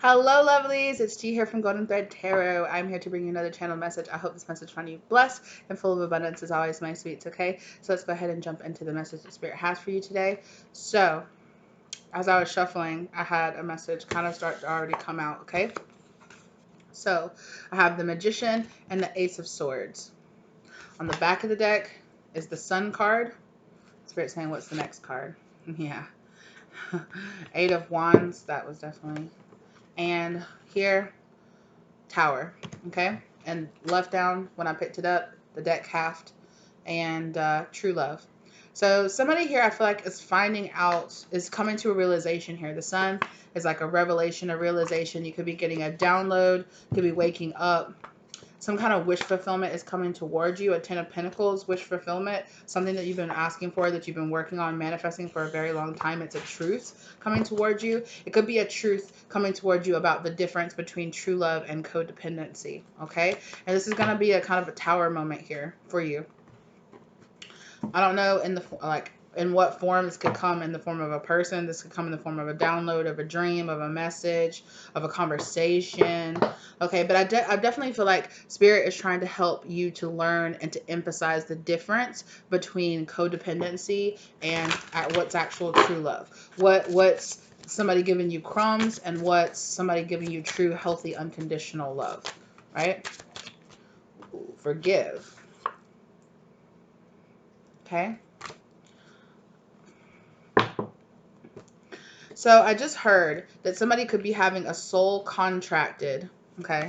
Hello, lovelies. It's G here from Golden Thread Tarot. I'm here to bring you another channel message. I hope this message finds you blessed and full of abundance as always, my sweets, okay? So let's go ahead and jump into the message that Spirit has for you today. So, as I was shuffling, I had a message kind of start to already come out, okay? So, I have the Magician and the Ace of Swords. On the back of the deck is the Sun card. Spirit saying, what's the next card? Yeah. Eight of Wands. That was definitely... And here, Tower, okay? And left down, when I picked it up, the deck halved, and True Love. So somebody here, I feel like, is finding out, is coming to a realization here. The Sun is like a revelation, a realization. You could be getting a download, you could be waking up. Some kind of wish fulfillment is coming towards you. A Ten of Pentacles, wish fulfillment, something that you've been asking for, that you've been working on, manifesting for a very long time. It's a truth coming towards you. It could be a truth coming towards you about the difference between true love and codependency, okay? And this is going to be a kind of a tower moment here for you. I don't know in what form. This could come in the form of a person. This could come in the form of a download, of a dream, of a message, of a conversation. Okay, but I definitely feel like Spirit is trying to help you to learn and to emphasize the difference between codependency and what's actual true love. What's somebody giving you crumbs and what's somebody giving you true, healthy, unconditional love, right? Ooh, forgive. Okay. So I just heard that somebody could be having a soul contracted, okay?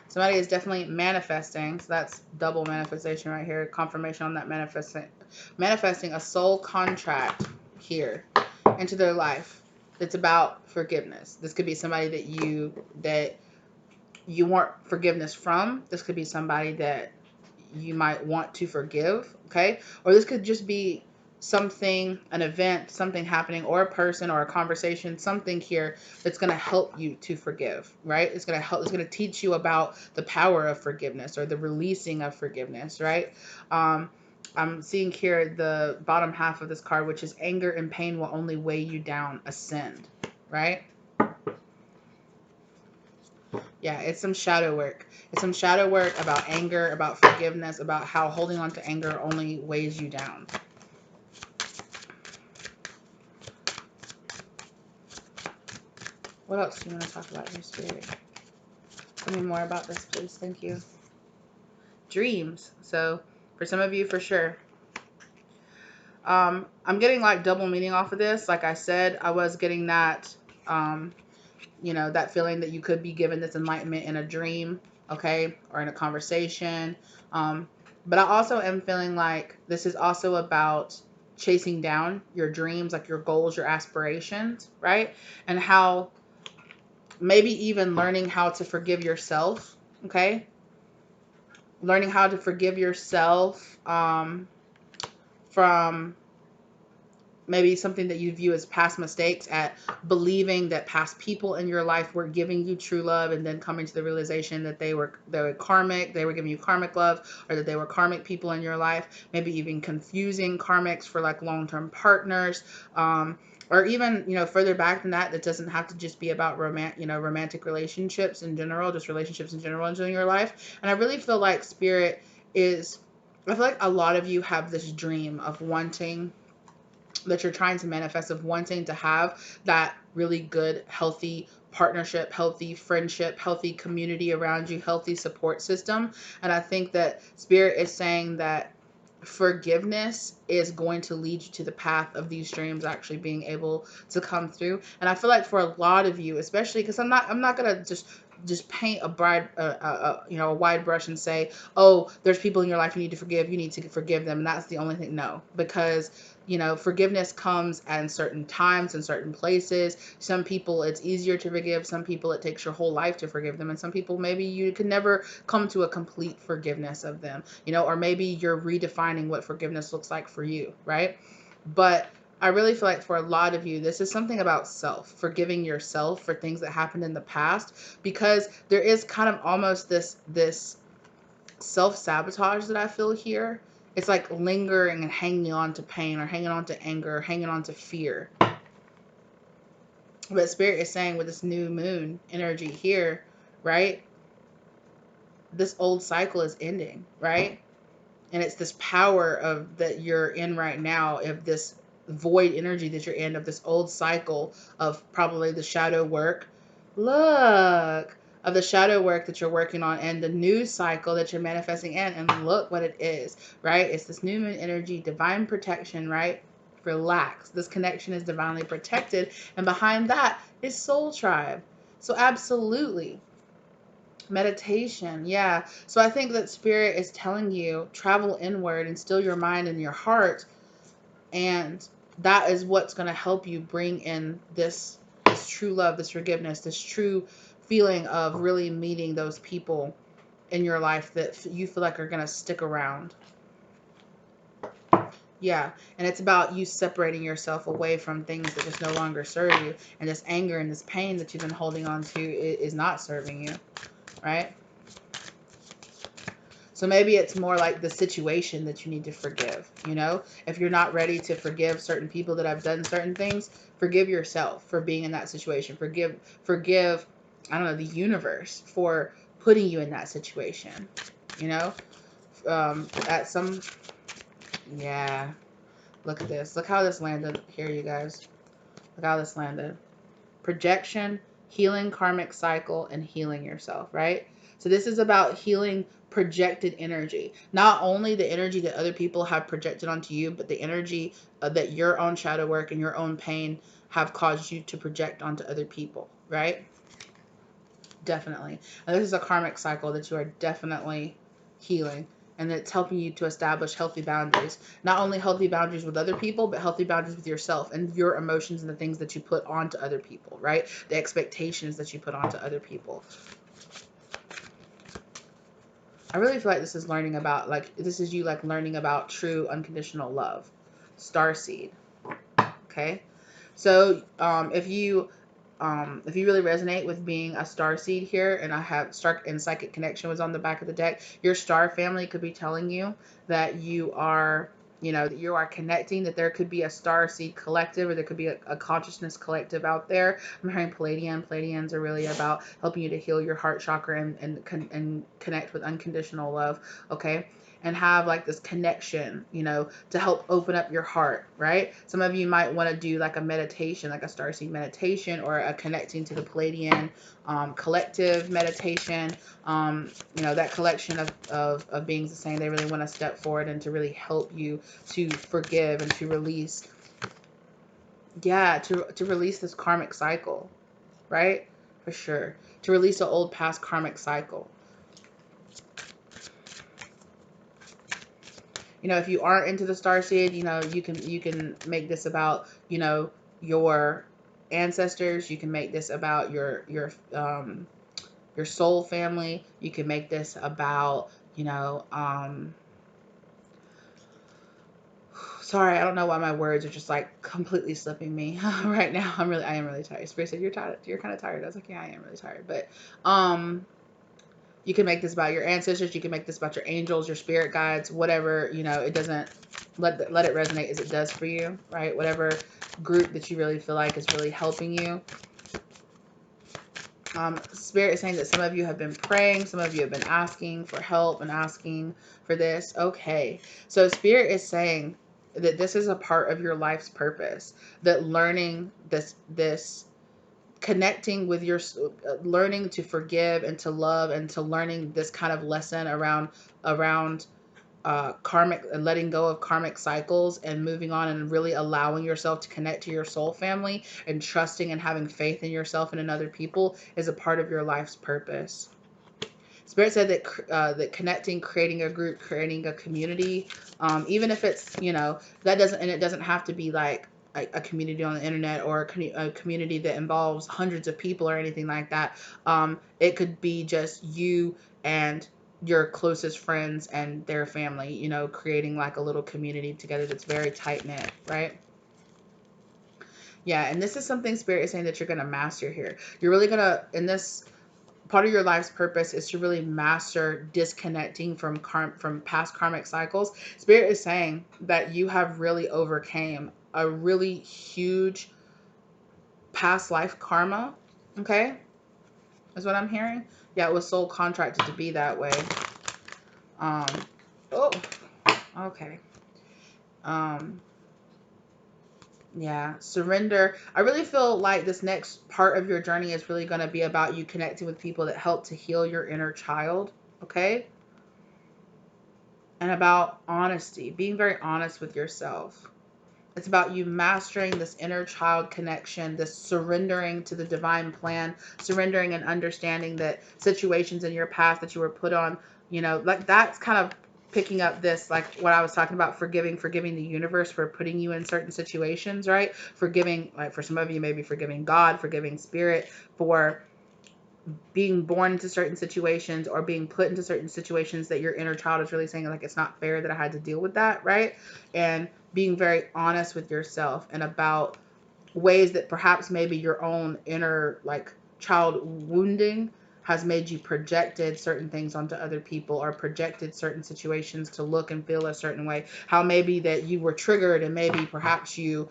Somebody is definitely manifesting, so that's double manifestation right here, confirmation on that manifesting a soul contract here into their life. It's about forgiveness. This could be somebody that you want forgiveness from. This could be somebody that you might want to forgive, okay? Or this could just be something, an event, something happening, or a person or a conversation, something here that's going to help you to forgive, right? It's going to help, it's going to teach you about the power of forgiveness or the releasing of forgiveness, right? I'm seeing here the bottom half of this card, which is anger and pain will only weigh you down, ascend, right? Yeah, it's some shadow work. It's some shadow work about anger, about forgiveness, about how holding on to anger only weighs you down. What else do you want to talk about, your Spirit? Tell me more about this, please. Thank you. Dreams. So, for some of you, for sure. I'm getting like double meaning off of this. Like I said, I was getting that, that feeling that you could be given this enlightenment in a dream, okay, or in a conversation. But I also am feeling like this is also about chasing down your dreams, like your goals, your aspirations, right? And how maybe even learning how to forgive yourself, okay? Learning how to forgive yourself from maybe something that you view as past mistakes, at believing that past people in your life were giving you true love, and then coming to the realization that they were karmic, they were giving you karmic love, or that they were karmic people in your life. Maybe even confusing karmics for like long-term partners, or even, further back than that. That doesn't have to just be about romantic relationships in general, just relationships in general in your life. And I really feel like Spirit is, I feel like a lot of you have this dream of wanting, that you're trying to manifest, of wanting to have that really good, healthy partnership, healthy friendship, healthy community around you, healthy support system. And I think that Spirit is saying that forgiveness is going to lead you to the path of these dreams actually being able to come through. And I feel like for a lot of you, especially because I'm not gonna just paint a wide brush and say, oh, there's people in your life you need to forgive, you need to forgive them, and that's the only thing. No, because forgiveness comes at certain times and certain places. Some people it's easier to forgive, some people it takes your whole life to forgive them, and some people maybe you can never come to a complete forgiveness of them, or maybe you're redefining what forgiveness looks like for you, right? But I really feel like for a lot of you, this is something about self, forgiving yourself for things that happened in the past, because there is kind of almost this self-sabotage that I feel here. It's like lingering and hanging on to pain, or hanging on to anger, or hanging on to fear. But Spirit is saying with this new moon energy here, right? This old cycle is ending, right? And it's this power of that you're in right now, of this void energy that you're in, of this old cycle of probably the shadow work. Look, of the shadow work that you're working on, and the new cycle that you're manifesting in. And look what it is, right? It's this new moon energy, divine protection, right? Relax. This connection is divinely protected. And behind that is soul tribe. So absolutely. Meditation, yeah. So I think that Spirit is telling you travel inward and still your mind and your heart, and that is what's going to help you bring in this true love, this forgiveness, this true feeling of really meeting those people in your life that you feel like are going to stick around. Yeah, and it's about you separating yourself away from things that just no longer serve you, and this anger and this pain that you've been holding on to is not serving you, right? So maybe it's more like the situation that you need to forgive, you know? If you're not ready to forgive certain people that have done certain things, forgive yourself for being in that situation. Forgive, I don't know, the universe for putting you in that situation, you know? At some, yeah, look at this. Look how this landed here, you guys. Look how this landed. Projection, healing karmic cycle, and healing yourself, right? So this is about healing projected energy. Not only the energy that other people have projected onto you, but the energy that your own shadow work and your own pain have caused you to project onto other people, right? Definitely. And this is a karmic cycle that you are definitely healing. And it's helping you to establish healthy boundaries. Not only healthy boundaries with other people, but healthy boundaries with yourself and your emotions and the things that you put onto other people, right? The expectations that you put onto other people. I really feel like this is learning about, like, this is you, like, learning about true unconditional love. Starseed. Okay? So, if you really resonate with being a star seed here, and I have star and psychic connection was on the back of the deck, your star family could be telling you that you are, that you are connecting, that there could be a star seed collective, or there could be a consciousness collective out there. I'm hearing Palladian. Palladians are really about helping you to heal your heart chakra and connect with unconditional love. Okay. And have like this connection, to help open up your heart, right? Some of you might want to do like a meditation, like a starseed meditation, or a connecting to the Palladian collective meditation. That collection of beings is saying they really want to step forward and to really help you to forgive and to release, to release this karmic cycle, right? For sure. To release an old past karmic cycle. If you aren't into the starseed, you can make this about, your ancestors. You can make this about your soul family. You can make this about, sorry, I don't know why my words are just like completely slipping me right now. I am really tired. Spirit said, you're tired. You're kind of tired. I was like, yeah, I am really tired. But, you can make this about your ancestors. You can make this about your angels, your spirit guides, whatever, it doesn't, let it resonate as it does for you, right? Whatever group that you really feel like is really helping you. Spirit is saying that some of you have been praying. Some of you have been asking for help and asking for this. Okay. So Spirit is saying that this is a part of your life's purpose, that learning this connecting with your, learning to forgive and to love, and to learning this kind of lesson around karmic, letting go of karmic cycles and moving on and really allowing yourself to connect to your soul family and trusting and having faith in yourself and in other people is a part of your life's purpose. Spirit said that connecting, creating a group, creating a community, even if it's, it doesn't have to be like a community on the internet, or a community that involves hundreds of people or anything like that. It could be just you and your closest friends and their family, creating like a little community together that's very tight knit, right? Yeah, and this is something Spirit is saying that you're going to master here. You're really going to, in this part of your life's purpose, is to really master disconnecting from past karmic cycles. Spirit is saying that you have really overcame a really huge past life karma. Okay, is what I'm hearing. Yeah, it was soul contracted to be that way. Um, oh, okay. Um, yeah, surrender. I really feel like this next part of your journey is really going to be about you connecting with people that help to heal your inner child. Okay, and about honesty, being very honest with yourself. It's about you mastering this inner child connection, this surrendering to the divine plan, surrendering and understanding that situations in your past that you were put on, like that's kind of picking up this, like what I was talking about, forgiving the universe for putting you in certain situations, right? Forgiving, like for some of you, maybe forgiving God, forgiving spirit for being born into certain situations or being put into certain situations that your inner child is really saying like it's not fair that I had to deal with that, right? And being very honest with yourself and about ways that perhaps maybe your own inner like child wounding has made you projected certain things onto other people or projected certain situations to look and feel a certain way. How maybe that you were triggered and maybe perhaps your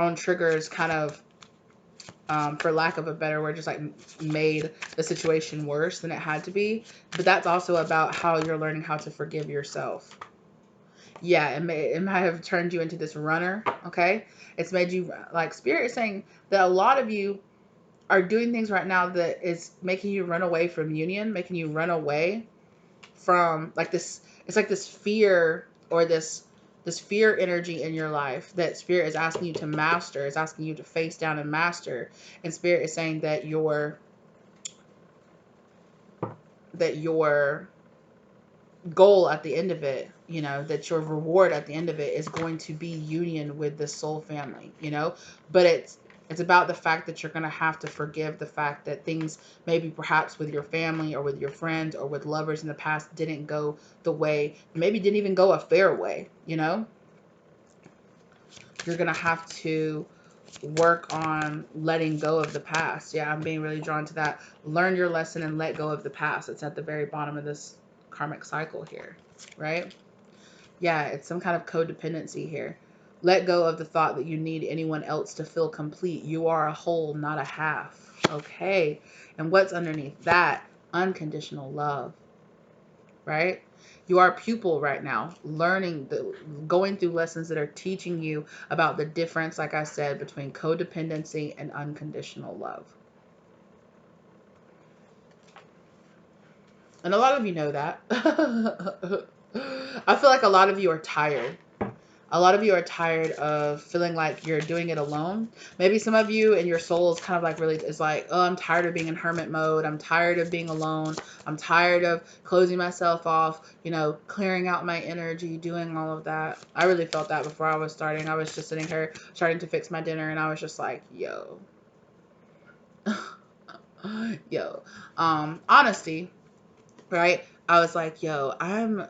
own triggers kind of for lack of a better word, just like made the situation worse than it had to be. But that's also about how you're learning how to forgive yourself. Yeah, it might have turned you into this runner, okay? It's made you, like Spirit is saying that a lot of you are doing things right now that is making you run away from union, making you run away from like this, it's like this fear or this fear energy in your life that Spirit is asking you to master, is asking you to face down and master. And Spirit is saying that your goal at the end of it, that your reward at the end of it is going to be union with the soul family, but it's about the fact that you're going to have to forgive the fact that things maybe perhaps with your family or with your friends or with lovers in the past didn't go the way, maybe didn't even go a fair way. You're going to have to work on letting go of the past. Yeah, I'm being really drawn to that. Learn your lesson and let go of the past. It's at the very bottom of this karmic cycle here, right? Yeah, it's some kind of codependency here. Let go of the thought that you need anyone else to feel complete. You are a whole, not a half. Okay. And what's underneath that? Unconditional love, right? You are a pupil right now, going through lessons that are teaching you about the difference, like I said, between codependency and unconditional love. And a lot of you know that. I feel like a lot of you are tired. A lot of you are tired of feeling like you're doing it alone. Maybe some of you and your soul is kind of like really is like, oh, I'm tired of being in hermit mode. I'm tired of being alone. I'm tired of closing myself off, clearing out my energy, doing all of that. I really felt that before I was starting. I was just sitting here starting to fix my dinner and I was just like, yo. Yo. Honesty, right? I was like, yo, I'm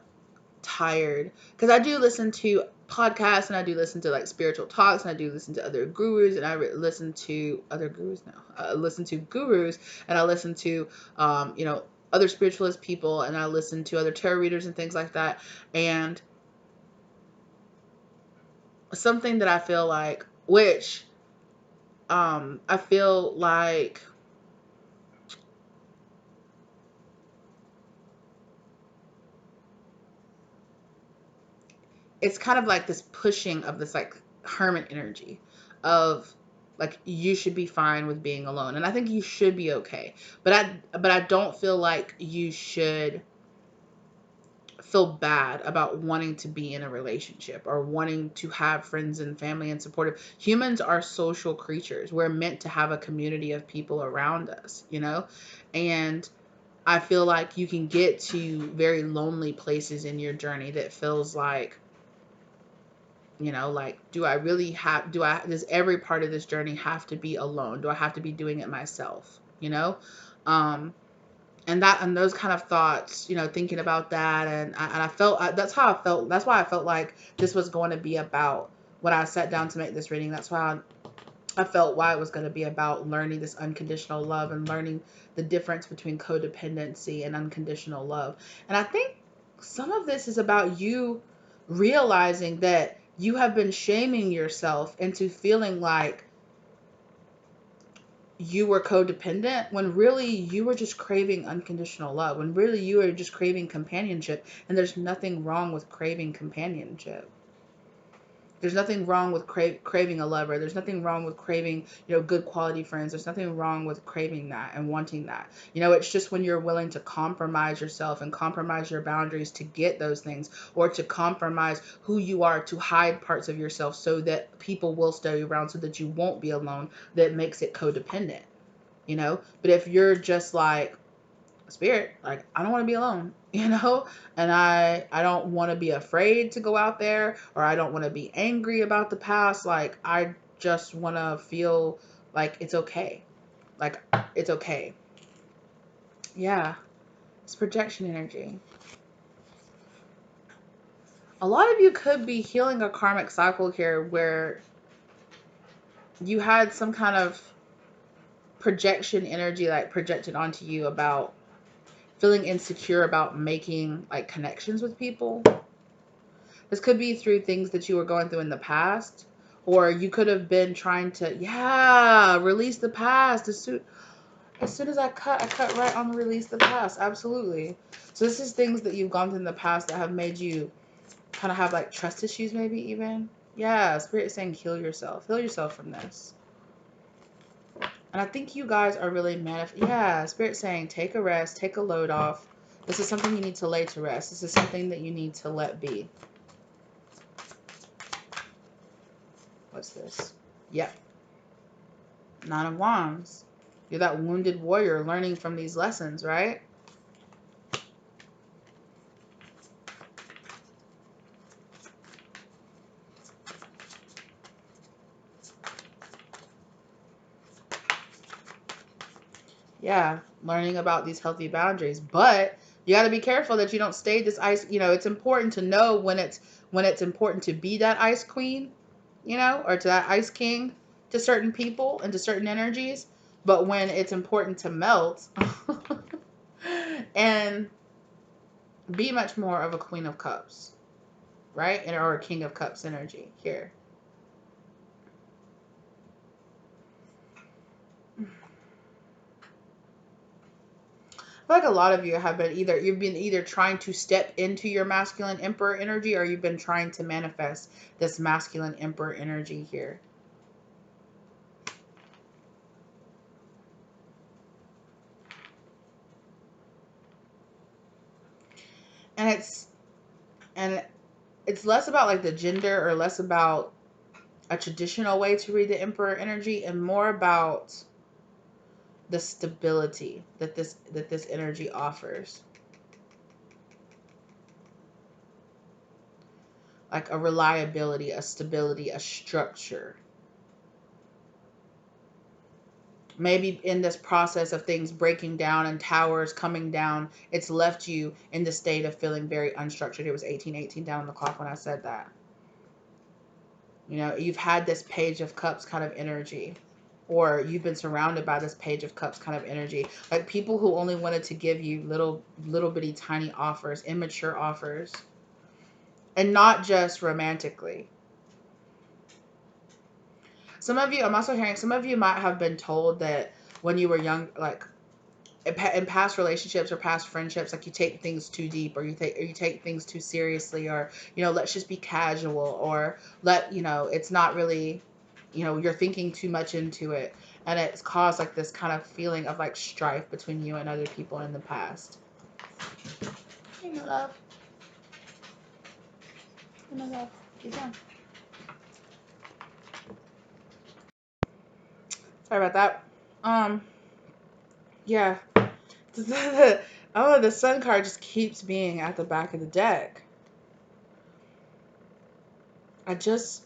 tired because I do listen to podcasts and I do listen to like spiritual talks and I do listen to other gurus and I listen to other gurus now. I listen to gurus and I listen to other spiritualist people and I listen to other tarot readers and things like that. And something that I feel like, which I feel like it's kind of like this pushing of this like hermit energy of like you should be fine with being alone, and I think you should be okay, but I don't feel like you should feel bad about wanting to be in a relationship or wanting to have friends and family and supportive. Humans are social creatures. We're meant to have a community of people around us, and I feel like you can get to very lonely places in your journey that feels like, like, does every part of this journey have to be alone? Do I have to be doing it myself? Um, and those kind of thoughts, thinking about that. And I felt, that's how I felt. That's why I felt like this was going to be about when I sat down to make this reading. That's why I felt why it was going to be about learning this unconditional love and learning the difference between codependency and unconditional love. And I think some of this is about you realizing that you have been shaming yourself into feeling like you were codependent, when really you were just craving unconditional love, when really you were just craving companionship. And there's nothing wrong with craving companionship. There's nothing wrong with craving a lover. There's nothing wrong with craving, good quality friends. There's nothing wrong with craving that and wanting that. It's just when you're willing to compromise yourself and compromise your boundaries to get those things, or to compromise who you are, to hide parts of yourself so that people will stay around, so that you won't be alone, that makes it codependent. But if you're just like, Spirit, like, I don't want to be alone, and I don't want to be afraid to go out there, or I don't want to be angry about the past. Like, I just want to feel like it's okay. Like, it's okay. Yeah, it's projection energy. A lot of you could be healing a karmic cycle here where you had some kind of projection energy, like, projected onto you about feeling insecure about making, like, connections with people. This could be through things that you were going through in the past, or you could have been trying to, release the past. As soon as I cut right on release the past. Absolutely. So this is things that you've gone through in the past that have made you kind of have, like, trust issues, maybe even. Yeah, Spirit is saying heal yourself. Heal yourself from this. And I think you guys are really Spirit saying take a rest, take a load off. This is something you need to lay to rest. This is something that you need to let be. What's this? Yep. Nine of Wands. You're that wounded warrior learning from these lessons, right? Yeah, learning about these healthy boundaries. But you got to be careful that you don't stay this ice. It's important to know when it's important to be that ice queen, or to that ice king to certain people and to certain energies. But when it's important to melt and be much more of a queen of cups, right? Or a king of cups energy here. I feel like a lot of you have been you've been either trying to step into your masculine emperor energy, or you've been trying to manifest this masculine emperor energy here. And it's less about, like, the gender, or less about a traditional way to read the emperor energy, and more about the stability that this energy offers. Like a reliability, a stability, a structure. Maybe in this process of things breaking down and towers coming down, it's left you in the state of feeling very unstructured. It was 1818 down on the clock when I said that. You've had this Page of Cups kind of energy, or you've been surrounded by this Page of Cups kind of energy. Like people who only wanted to give you little bitty tiny offers, immature offers, and not just romantically. I'm also hearing some of you might have been told that when you were young, like in past relationships or past friendships, like you take things too deep, or you take things too seriously, or let's just be casual, or it's not really, you're thinking too much into it, and it's caused, like, this kind of feeling of, like, strife between you and other people in the past. Hey, my love. Hey, my love. Get down. Sorry about that. Yeah. The Sun card just keeps being at the back of the deck. It's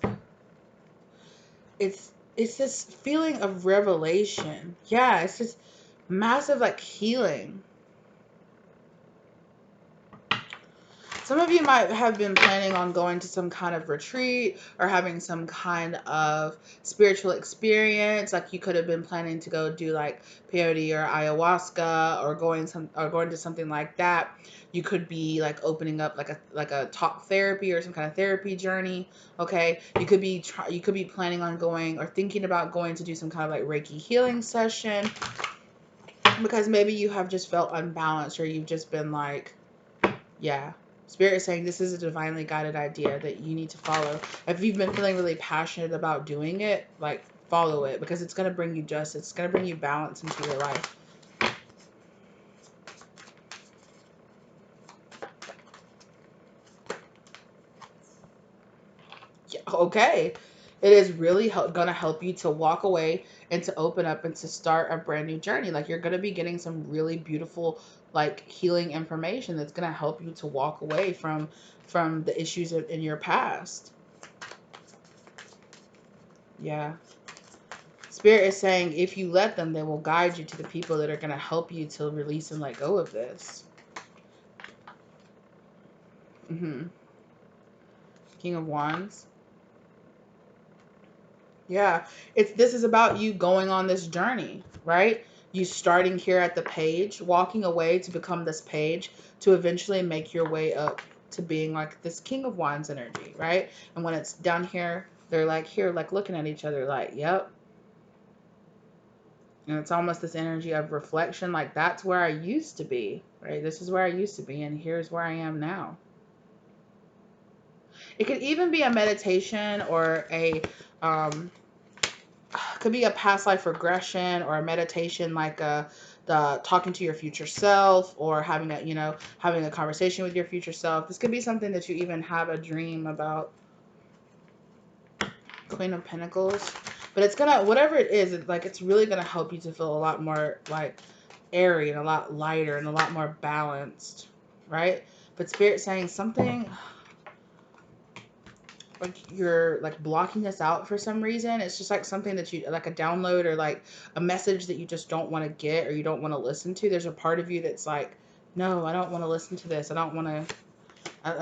this feeling of revelation. Yeah, it's just massive, like, healing. Some of you might have been planning on going to some kind of retreat or having some kind of spiritual experience. Like you could have been planning to go do like peyote or ayahuasca or going to something like that. You could be like opening up like a talk therapy or some kind of therapy journey. Okay, you could be planning on going or thinking about going to do some kind of like Reiki healing session, because maybe you have just felt unbalanced, or you've just been like, yeah. Spirit is saying this is a divinely guided idea that you need to follow. If you've been feeling really passionate about doing it, like follow it, because it's going to bring you justice. It's going to bring you balance into your life. Yeah, okay. It is really going to help you to walk away and to open up and to start a brand new journey. Like you're going to be getting some really beautiful like healing information that's going to help you to walk away from the issues in your past. Yeah. Spirit is saying if you let them, they will guide you to the people that are going to help you to release and let go of this. King of Wands. Yeah, this is about you going on this journey, right? You starting here at the page, walking away to become this page, to eventually make your way up to being like this King of Wands energy, right? And when it's down here, they're like here, like looking at each other, like, yep. And it's almost this energy of reflection, like that's where I used to be, right? This is where I used to be, and here's where I am now. It could even be a meditation or a could be a past life regression or a meditation, like the talking to your future self, or having having a conversation with your future self. This could be something that you even have a dream about. Queen of Pentacles. But it's gonna, whatever it is, it's really gonna help you to feel a lot more like airy and a lot lighter and a lot more balanced, right? But Spirit saying something like you're like blocking this out for some reason. It's just like something that you, like a download or like a message that you just don't want to get or you don't want to listen to. There's a part of you that's like, no, I don't want to listen to this. I don't want to,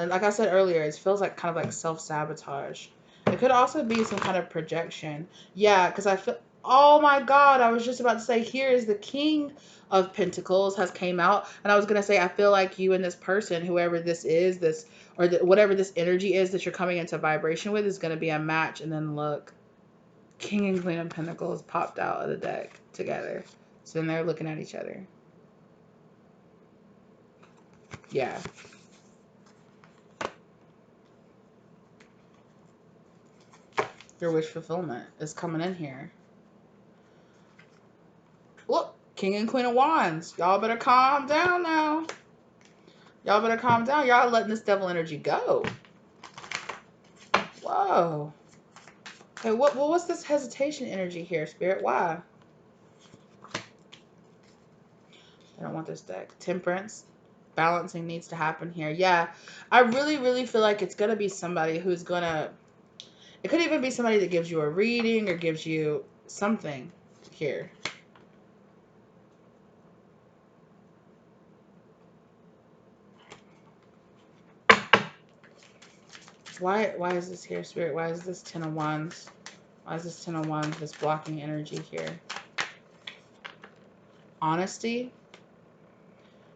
like I said earlier, it feels like kind of like self-sabotage. It could also be some kind of projection. Yeah, because I feel, oh my God, I was just about to say, here is the King of Pentacles has came out. And I was going to say, I feel like you and this person, whoever this is, whatever this energy is that you're coming into vibration with, is going to be a match. And then look, King and Queen of Pentacles popped out of the deck together. So then they're looking at each other. Yeah. Your wish fulfillment is coming in here. Look, King and Queen of Wands. Y'all better calm down now. Y'all better calm down. Y'all letting this devil energy go. Whoa. Okay, what's this hesitation energy here, Spirit? Why? I don't want this deck. Temperance. Balancing needs to happen here. Yeah, I really, really feel like it's going to be somebody who's going to... It could even be somebody that gives you a reading or gives you something here. Why is this here, Spirit? Why is this Ten of Wands? Why is this Ten of Wands, this blocking energy here? Honesty.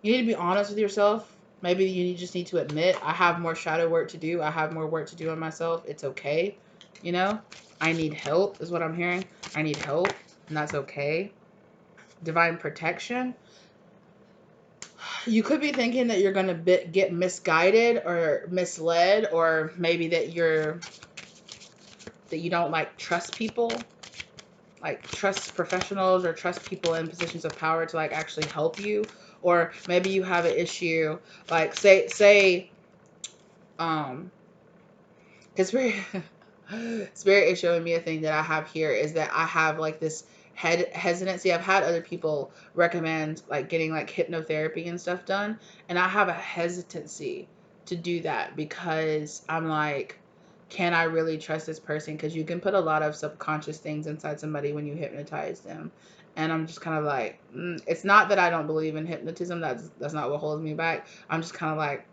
You need to be honest with yourself. Maybe you just need to admit, I have more shadow work to do. I have more work to do on myself. It's okay. You know? I need help is what I'm hearing. I need help, and that's okay. Divine protection. You could be thinking that you're going to get misguided or misled, or maybe that you don't like trust people, like trust professionals or trust people in positions of power to like actually help you. Or maybe you have an issue, like say because Spirit is showing me a thing that I have here is that I have like this hesitancy. I've had other people recommend like getting like hypnotherapy and stuff done, and I have a hesitancy to do that because I'm like, can I really trust this person? Because you can put a lot of subconscious things inside somebody when you hypnotize them, And I'm just kind of like, it's not that I don't believe in hypnotism. That's not what holds me back. I'm just kind of like,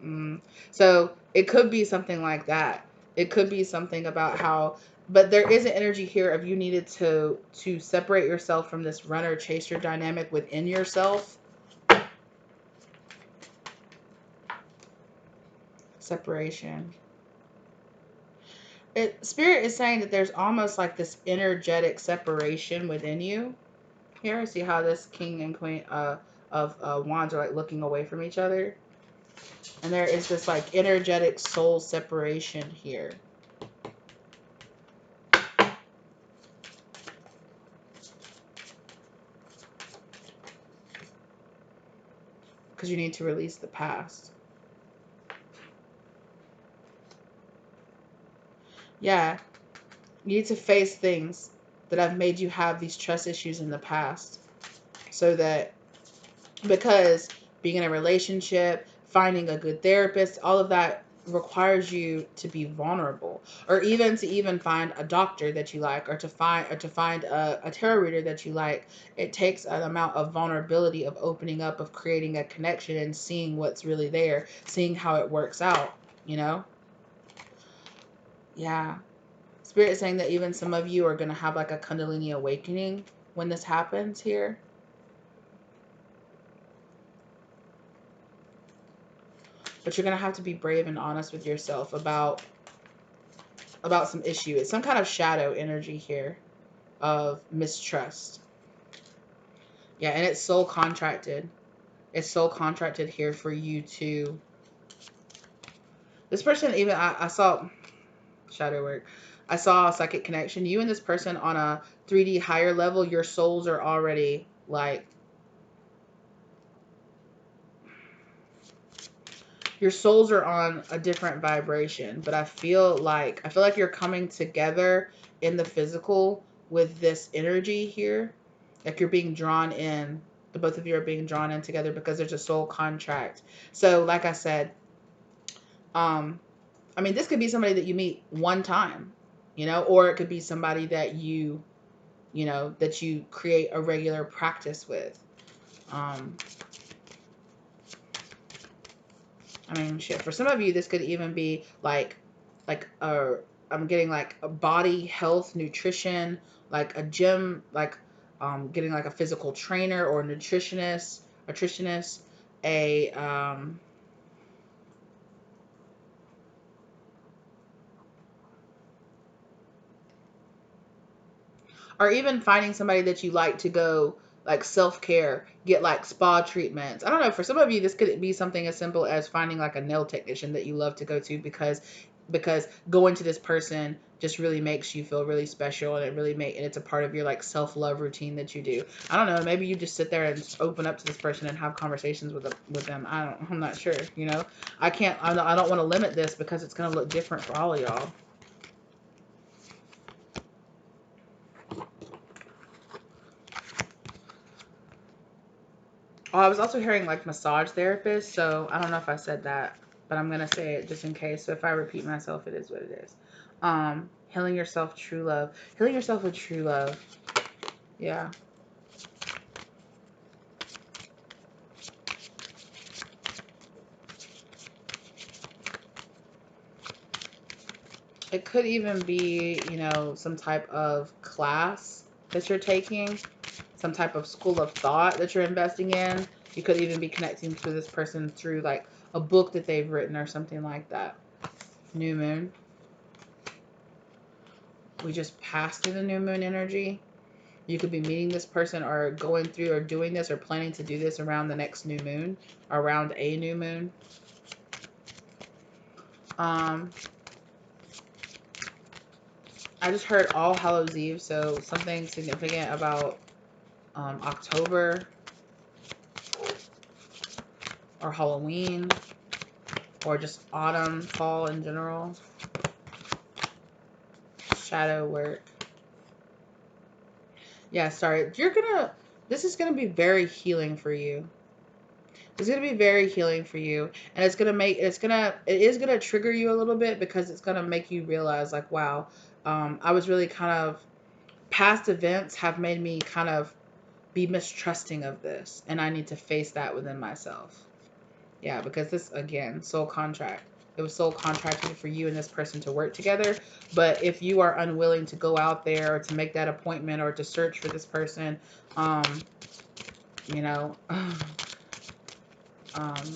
So it could be something like that. It could be something about how, but there is an energy here of you needed to separate yourself from this runner chaser dynamic within yourself. Separation. Spirit is saying that there's almost like this energetic separation within you. Here, see how this king and queen of wands are like looking away from each other. And there is this like energetic soul separation here. Because you need to release the past. Yeah. You need to face things that have made you have these trust issues in the past. So that, because being in a relationship, finding a good therapist, all of that requires you to be vulnerable, or even to even find a doctor that you like, or to find a tarot reader that you like. It takes an amount of vulnerability, of opening up, of creating a connection and seeing what's really there, seeing how it works out, you know? Yeah. Spirit is saying that even some of you are going to have like a Kundalini awakening when this happens here. But you're going to have to be brave and honest with yourself about some issue. It's some kind of shadow energy here of mistrust. Yeah, and it's soul contracted. It's soul contracted here for you to... This person, even, I saw shadow work. I saw a psychic connection. You and this person on a 3D higher level, your souls are already like... Your souls are on a different vibration, but I feel like you're coming together in the physical with this energy here. Like you're being drawn in. The both of you are being drawn in together because there's a soul contract. So like I said, I mean, this could be somebody that you meet one time, you know, or it could be somebody that you know, that you create a regular practice with. I mean, shit, for some of you, this could even be like I'm getting like a body health, nutrition, like a gym, like getting like a physical trainer or a nutritionist, a or even finding somebody that you like to go like self-care, get like spa treatments. I don't know, for some of you this could be something as simple as finding like a nail technician that you love to go to, because going to this person just really makes you feel really special, and and it's a part of your like self-love routine that you do. I don't know, maybe you just sit there and just open up to this person and have conversations with them. I'm not sure, you know. I don't want to limit this because it's going to look different for all of y'all. Oh, I was also hearing like massage therapist, so I don't know if I said that, but I'm gonna say it just in case. So if I repeat myself, it is what it is. Healing yourself, true love. Healing yourself with true love. Yeah. It could even be, you know, some type of class that you're taking, some type of school of thought that you're investing in. You could even be connecting to this person through like a book that they've written or something like that. New moon. We just passed through the new moon energy. You could be meeting this person or going through or doing this or planning to do this around the next new moon, around a new moon. I just heard All Hallows Eve, so something significant about October or Halloween or just autumn, fall in general. Shadow work. Yeah, sorry. This is gonna be very healing for you. It's going to be very healing for you, and it is going to trigger you a little bit, because it's going to make you realize like, wow, I was really kind of, past events have made me kind of be mistrusting of this. And I need to face that within myself. Yeah, because this, again, soul contract. It was soul contracted for you and this person to work together. But if you are unwilling to go out there or to make that appointment or to search for this person, you know,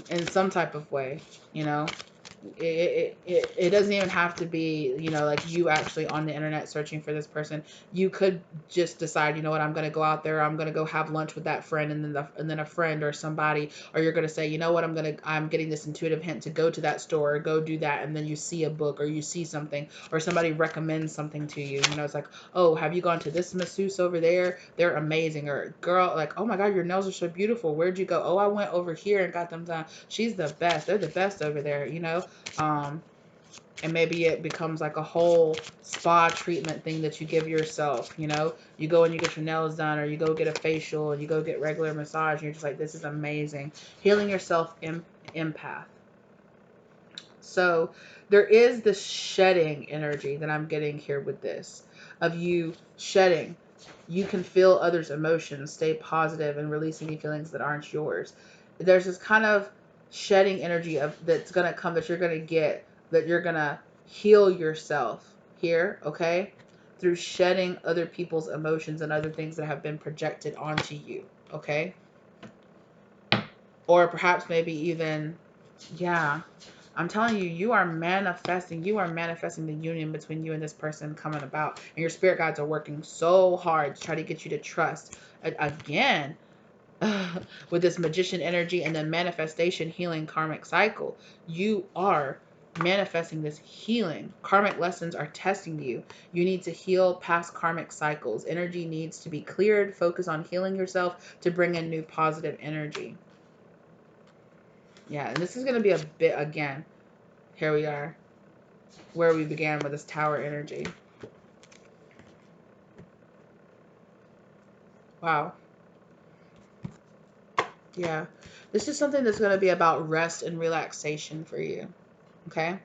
in some type of way, you know, it doesn't even have to be, you know, like you actually on the internet searching for this person. You could just decide, you know what, I'm going to go out there, I'm going to go have lunch with that friend, and then a friend or somebody, or you're going to say, you know what, I'm getting this intuitive hint to go to that store or go do that, and then you see a book or you see something or somebody recommends something to you. You know, it's like, oh, have you gone to this masseuse over there? They're amazing. Or girl, like, oh my God, your nails are so beautiful. Where'd you go? Oh, I went over here and got them done. She's the best. They're the best over there, you know. And maybe it becomes like a whole spa treatment thing that you give yourself, you know. You go and you get your nails done, or you go get a facial, and you go get regular massage, and you're just like, this is amazing. Healing yourself, empath. So there is this shedding energy that I'm getting here with this, of you shedding. You can feel others' emotions, stay positive, and release any feelings that aren't yours. There's this kind of shedding energy of that's going to come, that you're going to get, that you're going to heal yourself here, okay? Through shedding other people's emotions and other things that have been projected onto you, okay? Or perhaps maybe even, yeah, I'm telling you, you are manifesting the union between you and this person coming about. And your spirit guides are working so hard to try to get you to trust. Again, with this magician energy and the manifestation healing karmic cycle, you are manifesting this healing. Karmic lessons are testing you. You need to heal past karmic cycles. Energy needs to be cleared. Focus on healing yourself to bring in new positive energy. Yeah, and this is going to be a bit, again, here we are, where we began with this tower energy. Wow. Yeah. This is something that's going to be about rest and relaxation for you. Okay?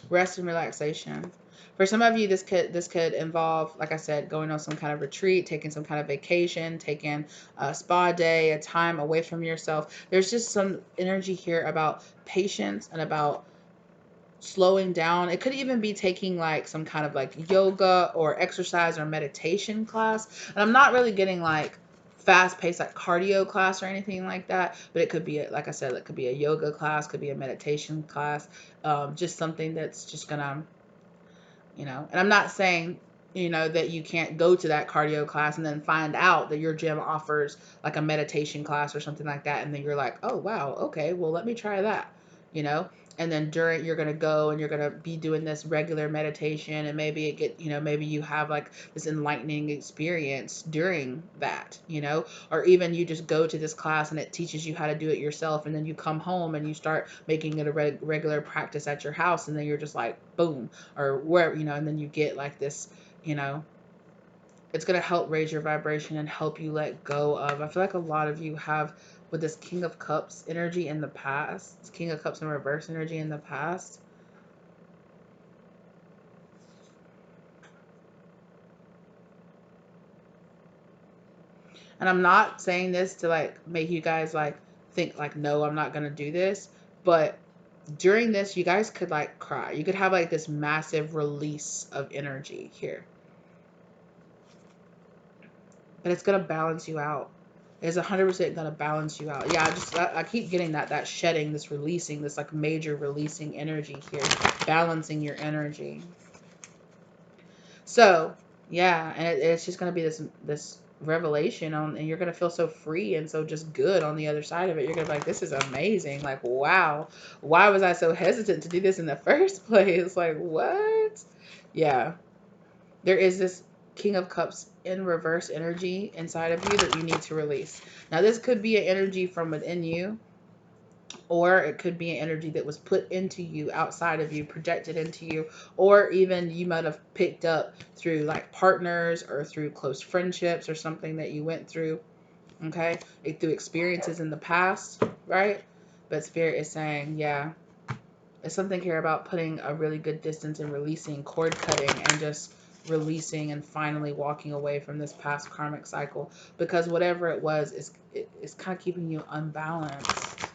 Rest and relaxation. For some of you, this could involve, like I said, going on some kind of retreat, taking some kind of vacation, taking a spa day, a time away from yourself. There's just some energy here about patience and about slowing down. It could even be taking like some kind of like yoga or exercise or meditation class. And I'm not really getting like fast paced like cardio class or anything like that, but it could be, like I said, it could be a yoga class, could be a meditation class, just something that's just gonna, you know. And I'm not saying, you know, that you can't go to that cardio class and then find out that your gym offers like a meditation class or something like that, and then you're like, oh wow, okay, well let me try that, you know. And then during, you're gonna go and you're gonna be doing this regular meditation, and maybe it get, you know, maybe you have like this enlightening experience during that, you know. Or even you just go to this class and it teaches you how to do it yourself, and then you come home and you start making it a regular practice at your house, and then you're just like boom, or wherever, you know. And then you get like this, you know, it's going to help raise your vibration and help you let go of. I feel like a lot of you have, with this King of Cups energy in the past, this King of Cups in reverse energy in the past. And I'm not saying this to like make you guys like think like, no, I'm not going to do this. But during this, you guys could like cry. You could have like this massive release of energy here. But it's going to balance you out. It's 100% going to balance you out. Yeah, I keep getting that shedding, this releasing, this like major releasing energy here, balancing your energy. So yeah, and it's just going to be this revelation on, and you're going to feel so free and so just good on the other side of it. You're going to be like, this is amazing. Like, wow, why was I so hesitant to do this in the first place? Like, what? Yeah. There is this King of Cups in reverse energy inside of you that you need to release. Now, this could be an energy from within you, or it could be an energy that was put into you, outside of you, projected into you, or even you might have picked up through like partners or through close friendships or something that you went through, okay? Through experiences in the past, right? But Spirit is saying, yeah, it's something here about putting a really good distance and releasing, cord cutting, and just releasing and finally walking away from this past karmic cycle, because whatever it was is kind of keeping you unbalanced.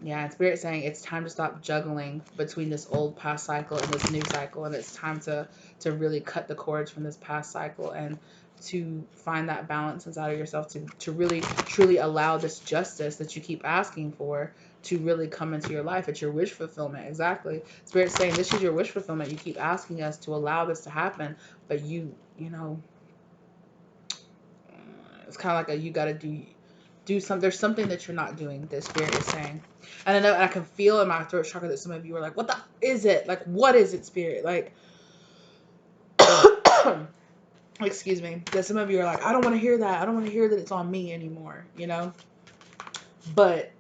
Yeah, and Spirit saying it's time to stop juggling between this old past cycle and this new cycle, and it's time to really cut the cords from this past cycle and to find that balance inside of yourself, to really truly allow this justice that you keep asking for to really come into your life. It's your wish fulfillment. Exactly. Spirit's saying this is your wish fulfillment. You keep asking us to allow this to happen, but you know, it's kind of like you got to do something. There's something that you're not doing, this Spirit is saying. And I know, and I can feel in my throat chakra that some of you are like, what the is it? Like, what is it, Spirit? Like, excuse me. That some of you are like, I don't want to hear that. I don't want to hear that it's on me anymore, you know? But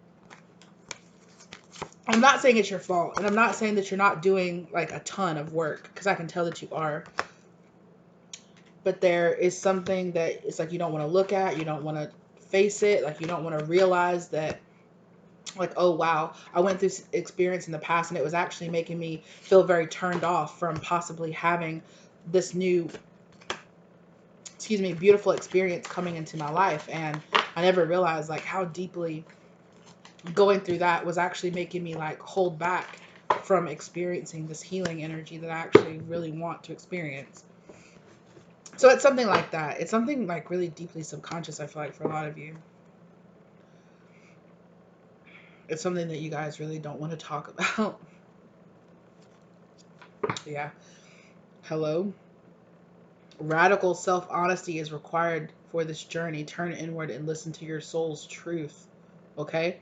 I'm not saying it's your fault. And I'm not saying that you're not doing like a ton of work, because I can tell that you are. But there is something that it's like you don't want to look at. You don't want to face it. Like, you don't want to realize that, like, oh wow, I went through this experience in the past and it was actually making me feel very turned off from possibly having this new, excuse me, beautiful experience coming into my life. And I never realized like how deeply going through that was actually making me like hold back from experiencing this healing energy that I actually really want to experience. So it's something like that. It's something like really deeply subconscious, I feel like, for a lot of you. It's something that you guys really don't want to talk about. Yeah. Hello. Radical self-honesty is required for this journey. Turn inward and listen to your soul's truth. Okay?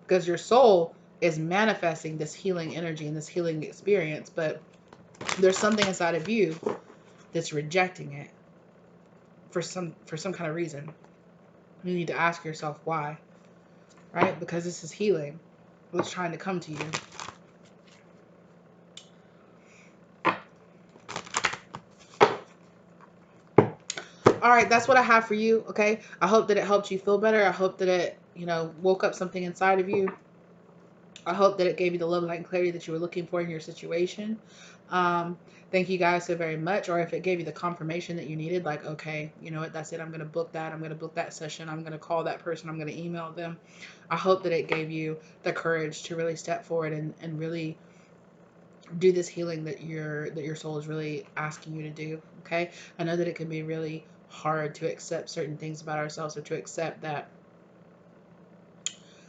Because your soul is manifesting this healing energy and this healing experience, but there's something inside of you that's rejecting it for some kind of reason. You need to ask yourself why. Right? Because this is healing. What's trying to come to you. All right, that's what I have for you, okay? I hope that it helped you feel better. I hope that it, you know, woke up something inside of you. I hope that it gave you the love, light, and clarity that you were looking for in your situation. Thank you guys so very much. Or if it gave you the confirmation that you needed, like, okay, you know what, that's it. I'm going to book that. I'm going to book that session. I'm going to call that person. I'm going to email them. I hope that it gave you the courage to really step forward and really do this healing that your soul is really asking you to do. Okay. I know that it can be really hard to accept certain things about ourselves, or to accept that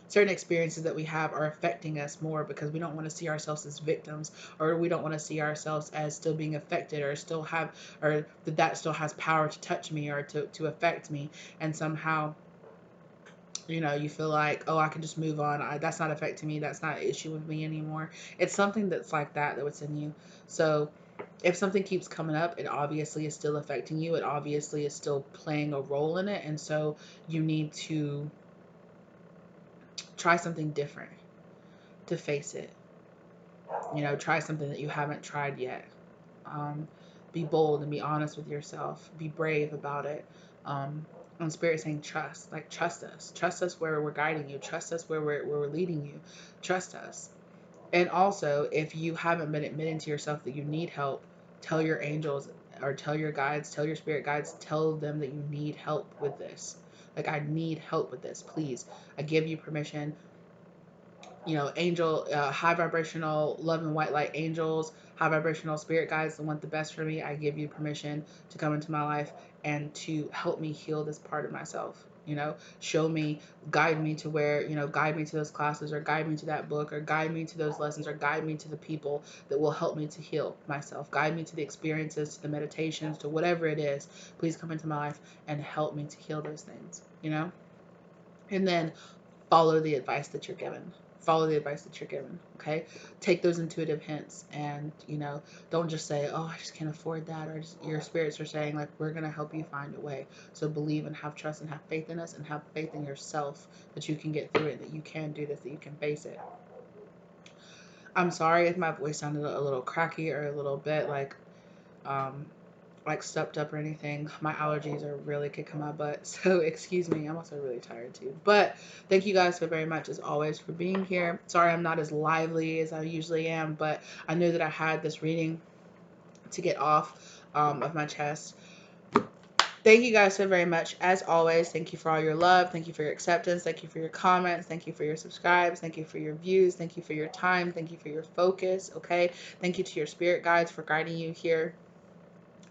certain experiences that we have are affecting us more, because we don't want to see ourselves as victims, or we don't want to see ourselves as still being affected, or still have, or that still has power to touch me or to affect me. And somehow, you know, you feel like, oh, I can just move on. That's not affecting me. That's not an issue with me anymore. It's something that's like that what's in you. So if something keeps coming up, it obviously is still affecting you. It obviously is still playing a role in it. And so you need to try something different to face it. You know, try something that you haven't tried yet. Be bold and be honest with yourself. Be brave about it. And Spirit saying trust, like trust us where we're guiding you, trust us where we're leading you, trust us. And also, if you haven't been admitting to yourself that you need help, tell your angels or tell your guides, tell your spirit guides, tell them that you need help with this. Like, I need help with this, please. I give you permission. You know, angel, high vibrational love and white light angels, high vibrational spirit guides that want the best for me, I give you permission to come into my life and to help me heal this part of myself. You know, show me, guide me to where, you know, guide me to those classes, or guide me to that book, or guide me to those lessons, or guide me to the people that will help me to heal myself. Guide me to the experiences, to the meditations, to whatever it is. Please come into my life and help me to heal those things, you know? And then follow the advice that you're given. Follow the advice that you're given. Okay. Take those intuitive hints, and, you know, don't just say, oh, I just can't afford that. Or just, your spirits are saying, like, we're going to help you find a way. So believe and have trust and have faith in us, and have faith in yourself that you can get through it, that you can do this, that you can face it. I'm sorry if my voice sounded a little cracky or a little bit like stepped up or anything. My allergies are really kicking my butt, so excuse me. I'm also really tired too. But thank you guys so very much as always for being here. Sorry I'm not as lively as I usually am, but I knew that I had this reading to get off of my chest. Thank you guys so very much. As always, thank you for all your love. Thank you for your acceptance. Thank you for your comments. Thank you for your subscribes. Thank you for your views. Thank you for your time. Thank you for your focus. Okay. Thank you to your spirit guides for guiding you here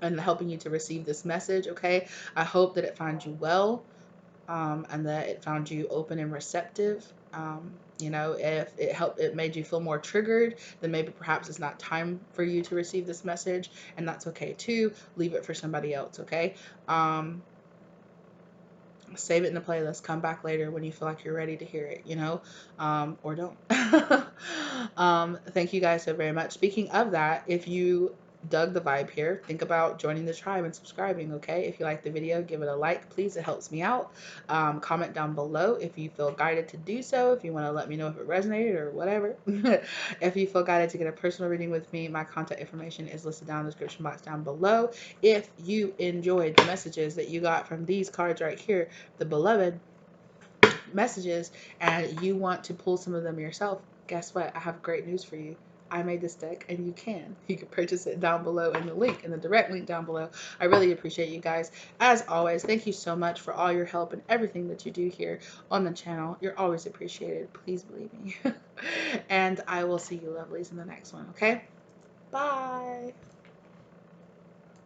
and helping you to receive this message. Okay. I hope that it finds you well, and that it found you open and receptive. You know, if it made you feel more triggered, then maybe perhaps it's not time for you to receive this message, and that's okay too. Leave it for somebody else. Okay. Save it in the playlist. Come back later when you feel like you're ready to hear it, you know, or don't. Thank you guys so very much. Speaking of that, if you dug the vibe here, think about joining the tribe and subscribing. Okay, if you like the video, give it a like, please. It helps me out. Comment down below if you feel guided to do so, if you want to let me know if it resonated or whatever. If you feel guided to get a personal reading with me, my contact information is listed down in the description box down below. If you enjoyed the messages that you got from these cards right here, the beloved messages, and you want to pull some of them yourself, guess what? I have great news for you. I made this deck, and you can. You can purchase it down below in the link, in the direct link down below. I really appreciate you guys. As always, thank you so much for all your help and everything that you do here on the channel. You're always appreciated. Please believe me. And I will see you lovelies in the next one, okay? Bye.